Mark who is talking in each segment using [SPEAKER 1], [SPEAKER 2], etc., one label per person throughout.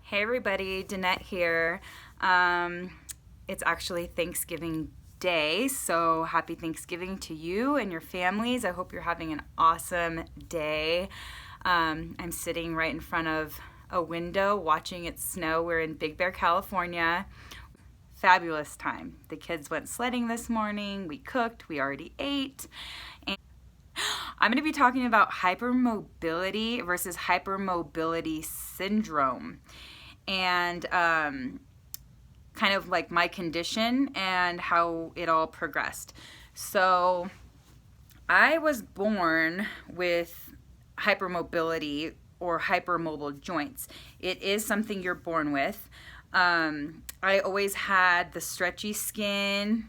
[SPEAKER 1] Hey everybody, Danette here. It's actually Thanksgiving Day, so happy Thanksgiving to you and your families. I hope you're having an awesome day. I'm sitting right in front of a window watching it snow. We're in Big Bear, California. Fabulous time. The kids went sledding this morning. We cooked. We already ate. And I'm going to be talking about hypermobility versus hypermobility syndrome, and kind of like my condition and how it all progressed. So I was born with hypermobility or hypermobile joints. It is something you're born with. I always had the stretchy skin.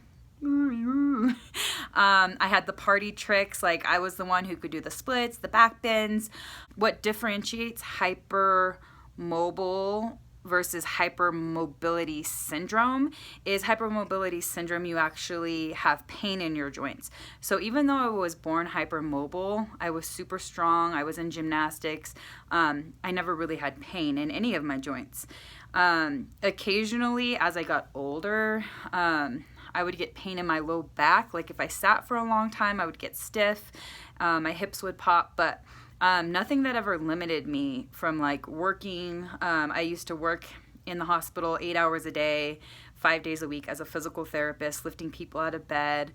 [SPEAKER 1] I had the party tricks, like I was the one who could do the splits, the back bends. What differentiates hypermobile versus hypermobility syndrome is hypermobility syndrome, you actually have pain in your joints. So even though I was born hypermobile, I was super strong, I was in gymnastics, I never really had pain in any of my joints. Occasionally, as I got older, I would get pain in my low back. Like if I sat for a long time, I would get stiff, my hips would pop, but nothing that ever limited me from like working. I used to work in the hospital 8 hours a day, 5 days a week as a physical therapist, lifting people out of bed.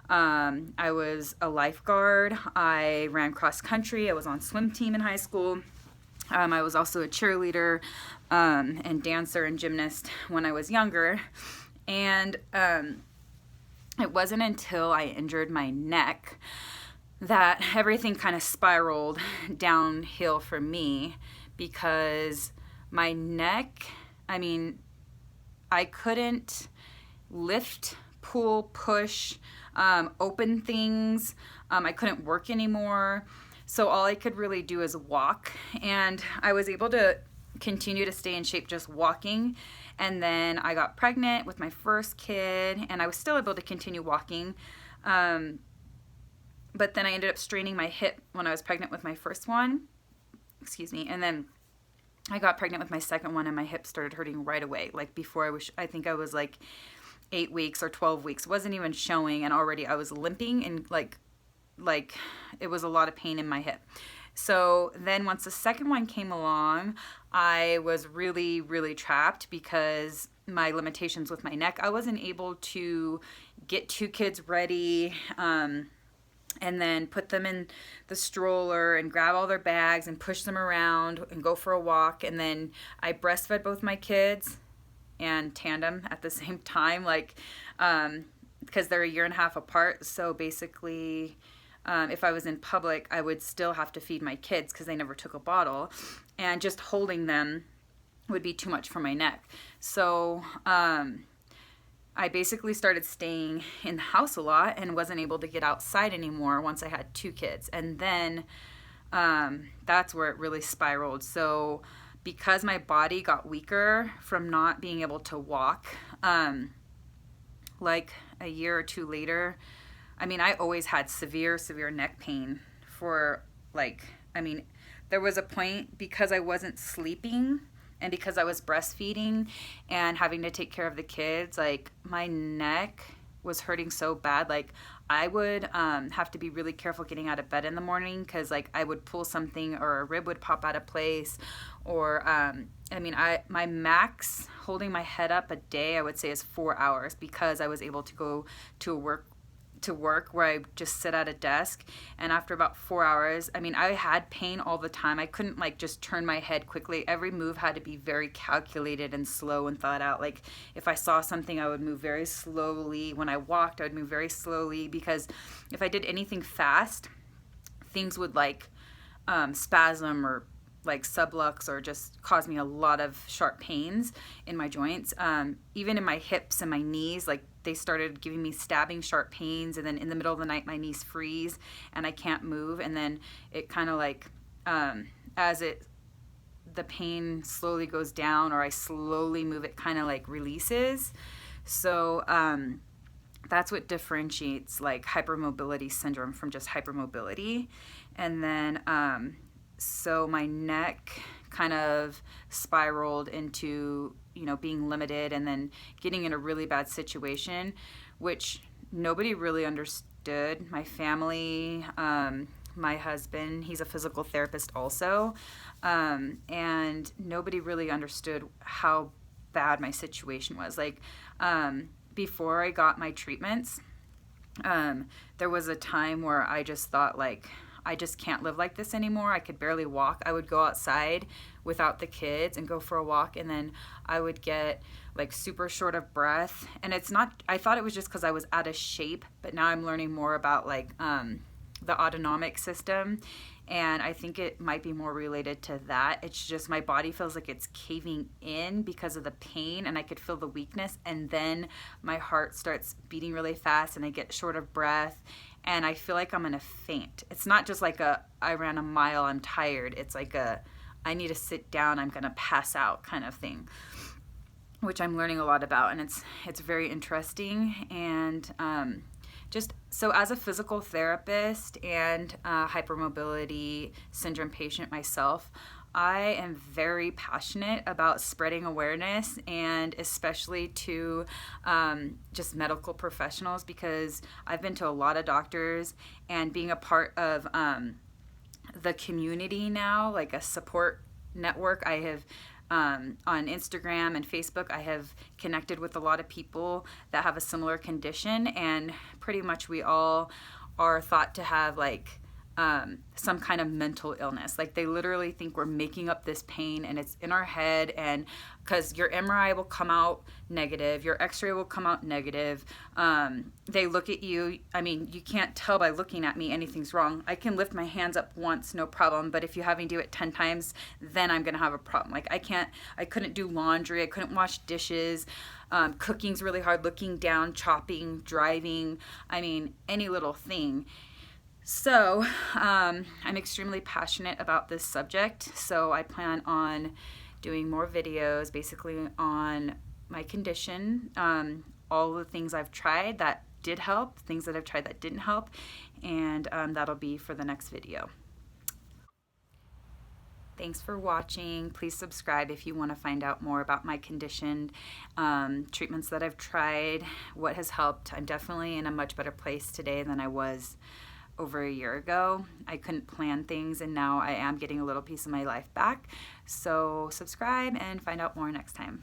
[SPEAKER 1] I was a lifeguard. I ran cross country. I was on swim team in high school. I was also a cheerleader and dancer and gymnast when I was younger. And it wasn't until I injured my neck that everything kind of spiraled downhill for me, because my neck, I couldn't lift, pull, push, open things. I couldn't work anymore. So all I could really do is walk. And I was able to continue to stay in shape just walking. And then I got pregnant with my first kid, and I was still able to continue walking. But then I ended up straining my hip when I was pregnant with my first one. And then I got pregnant with my second one, and my hip started hurting right away. Like before I think I was like 8 weeks or 12 weeks. It wasn't even showing, and already I was limping, and like it was a lot of pain in my hip. So then once the second one came along, I was really, really trapped because my limitations with my neck. I wasn't able to get two kids ready, and then put them in the stroller and grab all their bags and push them around and go for a walk. And then I breastfed both my kids and tandem at the same time, because they're a year and a half apart. So basically, if I was in public, I would still have to feed my kids because they never took a bottle, and just holding them would be too much for my neck. So I basically started staying in the house a lot and wasn't able to get outside anymore once I had two kids. And then that's where it really spiraled. So because my body got weaker from not being able to walk, like a year or two later, I always had severe neck pain for there was a point, because I wasn't sleeping and because I was breastfeeding and having to take care of the kids, like my neck was hurting so bad. Like I would have to be really careful getting out of bed in the morning, because like I would pull something or a rib would pop out of place, or my max holding my head up a day, I would say, is 4 hours, because I was able to go to work where I just sit at a desk. And after about 4 hours, I had pain all the time. I couldn't just turn my head quickly. Every move had to be very calculated and slow and thought out. Like if I saw something, I would move very slowly. When I walked, I would move very slowly, because if I did anything fast, things would spasm or sublux, or just cause me a lot of sharp pains in my joints. Even in my hips and my knees, they started giving me stabbing sharp pains, and then in the middle of the night my knees freeze and I can't move, and then it kind of the pain slowly goes down, or I slowly move, it kind of releases. So that's what differentiates hypermobility syndrome from just hypermobility. And then so my neck kind of spiraled into, you know, being limited and then getting in a really bad situation, which nobody really understood. My family, my husband, he's a physical therapist also, and nobody really understood how bad my situation was. Like, before I got my treatments, there was a time where I just thought, like, I just can't live like this anymore. I could barely walk. I would go outside without the kids and go for a walk, and then I would get like super short of breath. And it's not, I thought it was just because I was out of shape, but now I'm learning more about like the autonomic system, and I think it might be more related to that. It's just my body feels like it's caving in because of the pain, and I could feel the weakness, and then my heart starts beating really fast and I get short of breath and I feel like I'm gonna faint. It's not just like I ran a mile, I'm tired. It's like I need to sit down, I'm gonna pass out kind of thing, which I'm learning a lot about, and it's very interesting. And just so as a physical therapist and hypermobility syndrome patient myself, I am very passionate about spreading awareness, and especially to just medical professionals, because I've been to a lot of doctors, and being a part of the community now, like a support network. I have on Instagram and Facebook, I have connected with a lot of people that have a similar condition, and pretty much we all are thought to have like some kind of mental illness. Like, they literally think we're making up this pain and it's in our head, and because your MRI will come out negative, your x-ray will come out negative. They look at you, I mean, you can't tell by looking at me anything's wrong. I can lift my hands up once, no problem, but if you have me do it 10 times, then I'm gonna have a problem. Like, I couldn't do laundry, I couldn't wash dishes. Cooking's really hard, looking down, chopping, driving, I mean, any little thing. So I'm extremely passionate about this subject, so I plan on doing more videos basically on my condition, all the things I've tried that did help, things that I've tried that didn't help, and that'll be for the next video. Thanks for watching. Please subscribe if you want to find out more about my condition, treatments that I've tried, what has helped. I'm definitely in a much better place today than I was over a year ago. I couldn't plan things, and now I am getting a little piece of my life back. So subscribe and find out more next time.